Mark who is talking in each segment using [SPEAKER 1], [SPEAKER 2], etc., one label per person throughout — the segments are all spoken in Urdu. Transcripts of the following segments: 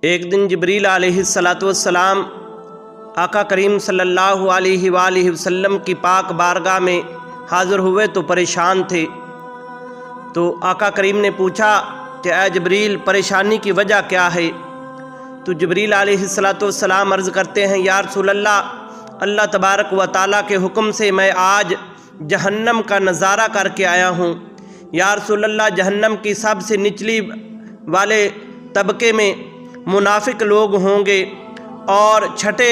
[SPEAKER 1] ایک دن جبریل علیہ السلام آقا کریم صلی اللہ علیہ وآلہ وسلم کی پاک بارگاہ میں حاضر ہوئے تو پریشان تھے۔ تو آقا کریم نے پوچھا کہ اے جبریل، پریشانی کی وجہ کیا ہے؟ تو جبریل علیہ السلام عرض کرتے ہیں، یا رسول اللہ، اللہ تبارک و تعالیٰ کے حکم سے میں آج جہنم کا نظارہ کر کے آیا ہوں۔ یا رسول اللہ، جہنم کی سب سے نچلی والے طبقے میں منافق لوگ ہوں گے، اور چھٹے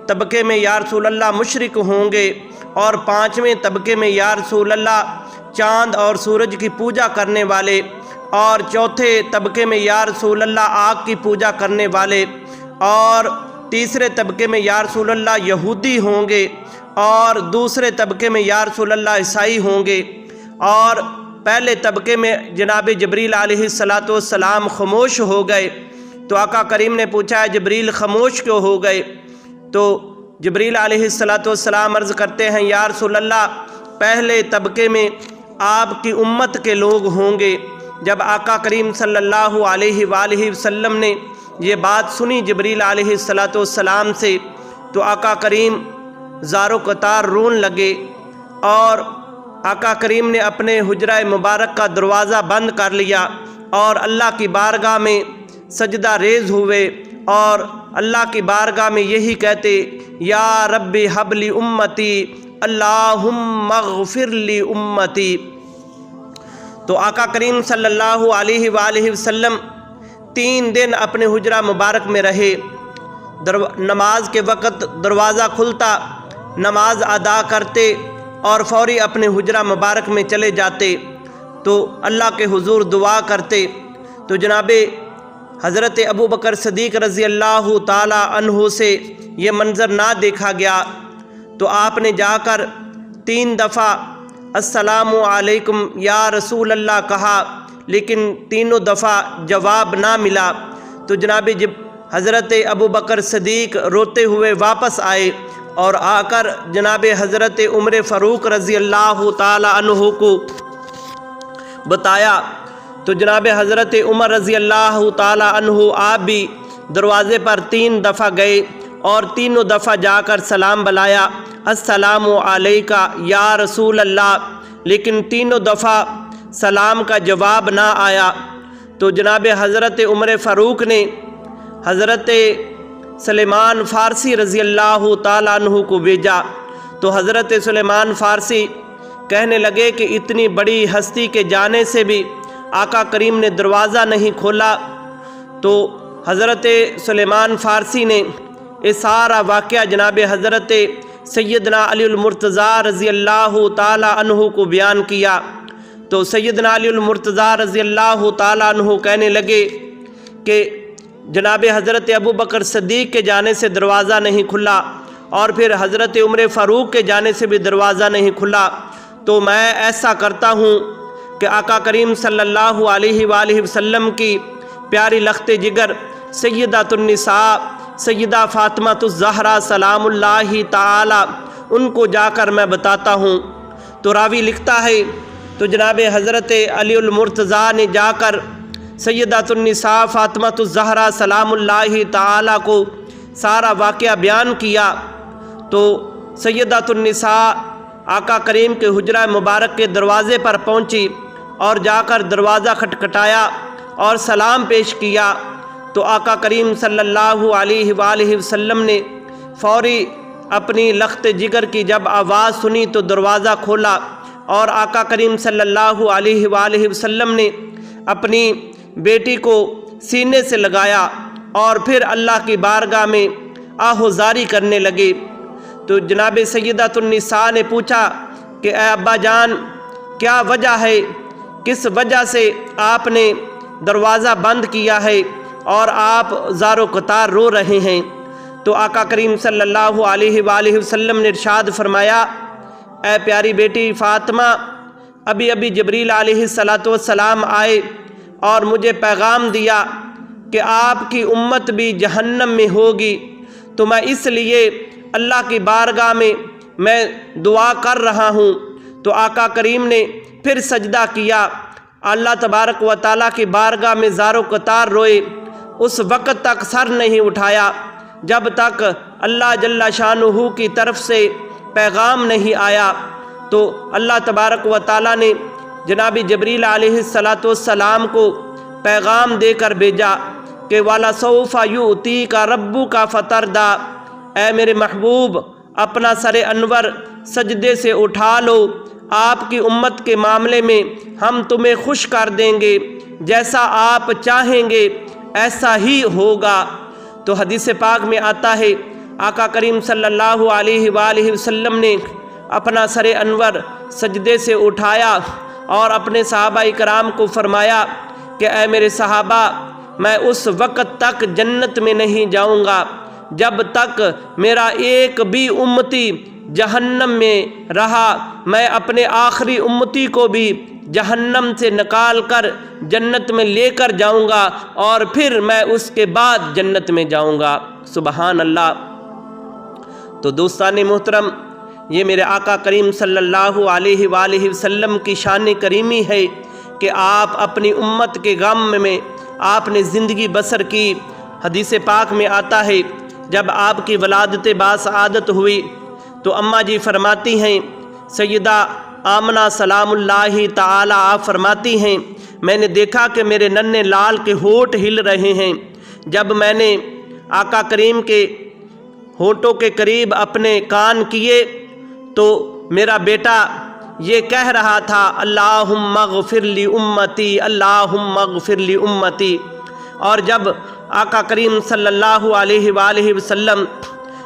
[SPEAKER 1] طبقے میں یا رسول اللہ مشرک ہوں گے، اور پانچویں طبقے میں یا رسول اللہ چاند اور سورج کی پوجا کرنے والے، اور چوتھے طبقے میں یا رسول اللہ آگ کی پوجا کرنے والے، اور تیسرے طبقے میں یا رسول اللہ یہودی ہوں گے، اور دوسرے طبقے میں یا رسول اللہ عیسائی ہوں گے، اور پہلے طبقے میں جناب جبریل علیہ السلام خاموش ہو گئے۔ تو آقا کریم نے پوچھا، جبریل خاموش کیوں ہو گئے؟ تو جبریل علیہ السلام عرض کرتے ہیں، یا رسول اللہ، پہلے طبقے میں آپ کی امت کے لوگ ہوں گے۔ جب آقا کریم صلی اللہ علیہ وآلہ وسلم نے یہ بات سنی جبریل علیہ السلام سے، تو آقا کریم زار و قطار رون لگے، اور آقا کریم نے اپنے حجرہ مبارک کا دروازہ بند کر لیا، اور اللہ کی بارگاہ میں سجدہ ریز ہوئے، اور اللہ کی بارگاہ میں یہی کہتے، یا رب ہب لی امتی اللہم اغفر لی امتی۔ تو آقا کریم صلی اللہ علیہ وآلہ وسلم 3 دن اپنے حجرہ مبارک میں رہے۔ نماز کے وقت دروازہ کھلتا، نماز ادا کرتے، اور فوری اپنے حجرہ مبارک میں چلے جاتے، تو اللہ کے حضور دعا کرتے۔ تو جناب حضرت ابو بکر صدیق رضی اللہ تعالی عنہ سے یہ منظر نہ دیکھا گیا، تو آپ نے جا کر 3 دفعہ السلام علیکم یا رسول اللہ کہا، لیکن تینوں دفعہ جواب نہ ملا۔ تو جناب حضرت ابو بکر صدیق روتے ہوئے واپس آئے، اور آ کر جناب حضرت عمر فاروق رضی اللہ تعالی عنہ کو بتایا۔ تو جناب حضرت عمر رضی اللہ تعالی عنہ آپ بھی دروازے پر 3 دفعہ گئے، اور تینوں دفعہ جا کر سلام بلایا، السلام علیکہ یا رسول اللہ، لیکن تینوں دفعہ سلام کا جواب نہ آیا۔ تو جناب حضرت عمر فاروق نے حضرت سلیمان فارسی رضی اللہ تعالیٰ عنہ کو بھیجا۔ تو حضرت سلیمان فارسی کہنے لگے کہ اتنی بڑی ہستی کے جانے سے بھی آقا کریم نے دروازہ نہیں کھولا۔ تو حضرت سلیمان فارسی نے یہ سارا واقعہ جناب حضرت سیدنا علی المرتضیٰ رضی اللہ تعالیٰ عنہ کو بیان کیا۔ تو سیدنا علی المرتضیٰ رضی اللہ تعالیٰ عنہ کہنے لگے کہ جناب حضرت ابو بکر صدیق کے جانے سے دروازہ نہیں کھلا، اور پھر حضرت عمر فاروق کے جانے سے بھی دروازہ نہیں کھلا، تو میں ایسا کرتا ہوں کہ آقا کریم صلی اللہ علیہ وآلہ وسلم کی پیاری لخت جگر سیدۃ النساء سیدہ فاطمہ الزہرا سلام اللہ تعالی ان کو جا کر میں بتاتا ہوں۔ تو راوی لکھتا ہے، تو جناب حضرت علی المرتضیٰ نے جا کر سیدۃ النساء فاطمہ الزہرا سلام اللہ تعالی کو سارا واقعہ بیان کیا۔ تو سیدۃ النساء آقا کریم کے حجرہ مبارک کے دروازے پر پہنچی، اور جا کر دروازہ کھٹکھٹایا اور سلام پیش کیا۔ تو آقا کریم صلی اللہ علیہ وآلہ وسلم نے فوری اپنی لخت جگر کی جب آواز سنی تو دروازہ کھولا، اور آقا کریم صلی اللہ علیہ وآلہ وسلم نے اپنی بیٹی کو سینے سے لگایا، اور پھر اللہ کی بارگاہ میں آہوزاری کرنے لگے۔ تو جناب سیدۃ النساء نے پوچھا کہ اے ابا جان، کیا وجہ ہے، کس وجہ سے آپ نے دروازہ بند کیا ہے اور آپ زار و قطار رو رہے ہیں؟ تو آقا کریم صلی اللہ علیہ وآلہ وسلم نے ارشاد فرمایا، اے پیاری بیٹی فاطمہ، ابھی ابھی جبریل علیہ السلام آئے اور مجھے پیغام دیا کہ آپ کی امت بھی جہنم میں ہوگی، تو میں اس لیے اللہ کی بارگاہ میں دعا کر رہا ہوں۔ تو آقا کریم نے پھر سجدہ کیا، اللہ تبارک و تعالیٰ کی بارگاہ میں زار و قطار روئے، اس وقت تک سر نہیں اٹھایا جب تک اللہ جل شانہ کی طرف سے پیغام نہیں آیا۔ تو اللہ تبارک و تعالیٰ نے جناب جبریل علیہ السلام کو پیغام دے کر بھیجا کہ وَلَسَوْفَ يُؤْتِيكَ رَبُّكَ فَتَرْضَىٰ، اے میرے محبوب اپنا سر انور سجدے سے اٹھا لو، آپ کی امت کے معاملے میں ہم تمہیں خوش کر دیں گے، جیسا آپ چاہیں گے ایسا ہی ہوگا۔ تو حدیث پاک میں آتا ہے آقا کریم صلی اللہ علیہ وآلہ وسلم نے اپنا سر انور سجدے سے اٹھایا اور اپنے صحابہ کرام کو فرمایا کہ اے میرے صحابہ، میں اس وقت تک جنت میں نہیں جاؤں گا جب تک میرا ایک بھی امتی جہنم میں رہا۔ میں اپنے آخری امتی کو بھی جہنم سے نکال کر جنت میں لے کر جاؤں گا اور پھر میں اس کے بعد جنت میں جاؤں گا۔ سبحان اللہ۔ تو دوستان محترم، یہ میرے آقا کریم صلی اللہ علیہ وآلہ وسلم کی شان کریمی ہے کہ آپ اپنی امت کے غم میں آپ نے زندگی بسر کی۔ حدیث پاک میں آتا ہے جب آپ کی ولادت باسعادت ہوئی تو اماں جی فرماتی ہیں، سیدہ آمنہ سلام اللہ تعالی آپ فرماتی ہیں، میں نے دیکھا کہ میرے ننھے لال کے ہونٹ ہل رہے ہیں۔ جب میں نے آقا کریم کے ہونٹوں کے قریب اپنے کان کیے تو میرا بیٹا یہ کہہ رہا تھا، اللہم اغفر لی امتی، اللہم اغفر لی امتی۔ اور جب آقا کریم صلی اللہ علیہ وآلہ وسلم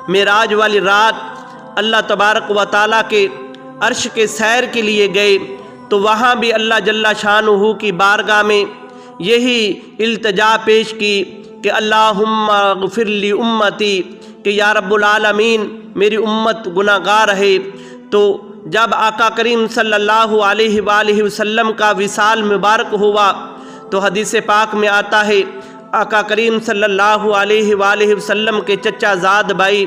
[SPEAKER 1] معراج والی رات اللہ تبارک و تعالیٰ کے عرش کے سیر کے لیے گئے تو وہاں بھی اللہ جل شانہ کی بارگاہ میں یہی التجا پیش کی کہ اللہم اغفر لی امتی، کہ یا رب العالمین میری امت گناہ گار ہے۔ تو جب آقا کریم صلی اللہ علیہ وآلہ وسلم کا وصال مبارک ہوا تو حدیث پاک میں آتا ہے آقا کریم صلی اللہ علیہ وآلہ وسلم کے چچا زاد بھائی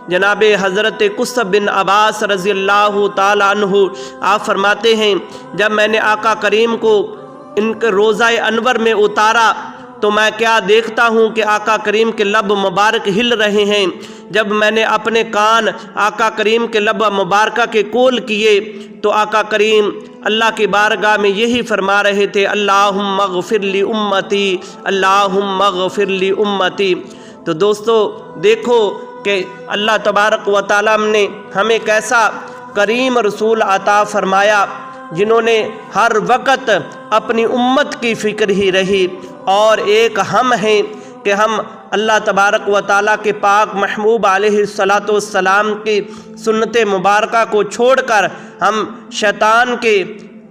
[SPEAKER 1] جناب حضرت قصب بن عباس رضی اللہ تعالیٰ عنہ آپ فرماتے ہیں، جب میں نے آقا کریم کو ان کے روضہ انور میں اتارا تو میں کیا دیکھتا ہوں کہ آقا کریم کے لب مبارک ہل رہے ہیں۔ جب میں نے اپنے کان آقا کریم کے لب مبارکہ کے کول کیے تو آقا کریم اللہ کی بارگاہ میں یہی فرما رہے تھے، اللہم اغفر لی امتی، اللہم اغفر لی امتی۔ تو دوستو دیکھو کہ اللہ تبارک و تعالیٰ نے ہمیں کیسا کریم رسول عطا فرمایا جنہوں نے ہر وقت اپنی امت کی فکر ہی رہی، اور ایک ہم ہیں کہ ہم اللہ تبارک و تعالیٰ کے پاک محبوب علیہ السلام کی سنت مبارکہ کو چھوڑ کر ہم شیطان کے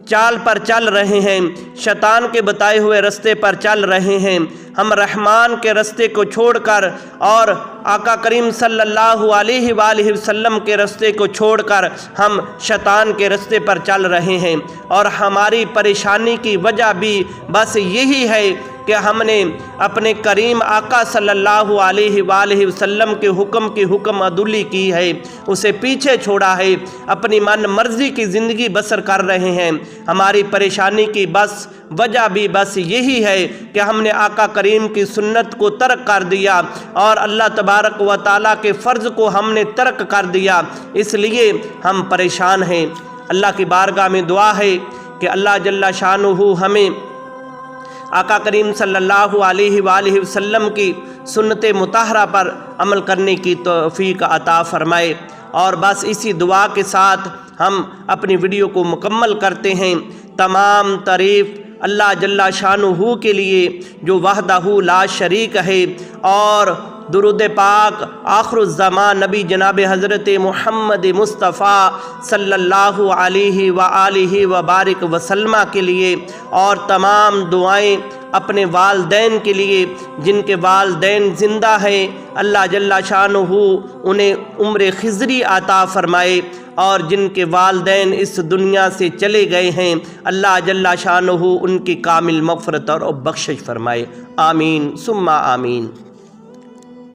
[SPEAKER 1] چال پر چل رہے ہیں، شیطان کے بتائے ہوئے رستے پر چل رہے ہیں۔ ہم رحمان کے رستے کو چھوڑ کر اور آقا کریم صلی اللہ علیہ وآلہ وسلم کے رستے کو چھوڑ کر ہم شیطان کے رستے پر چل رہے ہیں، اور ہماری پریشانی کی وجہ بھی بس یہی ہے کہ ہم نے اپنے کریم آقا صلی اللہ علیہ وآلہ وسلم کے حکم کی حکم عدولی کی ہے، اسے پیچھے چھوڑا ہے، اپنی من مرضی کی زندگی بسر کر رہے ہیں۔ ہماری پریشانی کی بس وجہ بھی بس یہی ہے کہ ہم نے آقا کریم کی سنت کو ترک کر دیا اور اللہ تبارک و تعالیٰ کے فرض کو ہم نے ترک کر دیا، اس لیے ہم پریشان ہیں۔ اللہ کی بارگاہ میں دعا ہے کہ اللہ جل شانہ ہمیں آقا کریم صلی اللہ علیہ وآلہ وسلم کی سنت مطہرہ پر عمل کرنے کی توفیق عطا فرمائے۔ اور بس اسی دعا کے ساتھ ہم اپنی ویڈیو کو مکمل کرتے ہیں۔ تمام تعریف اللہ جل شانہ کے لیے جو وحدہ لا شریک ہے، اور درود پاک آخر الزمان نبی جناب حضرت محمد مصطفیٰ صلی اللہ علیہ وآلہ وبارک وسلم کے لیے، اور تمام دعائیں اپنے والدین کے لیے جن کے والدین زندہ ہیں، اللہ جل شانہ انہیں عمر خضری عطا فرمائے، اور جن کے والدین اس دنیا سے چلے گئے ہیں اللہ جل شانہ ان کی کامل مغفرت اور بخشش فرمائے۔ آمین ثم آمین۔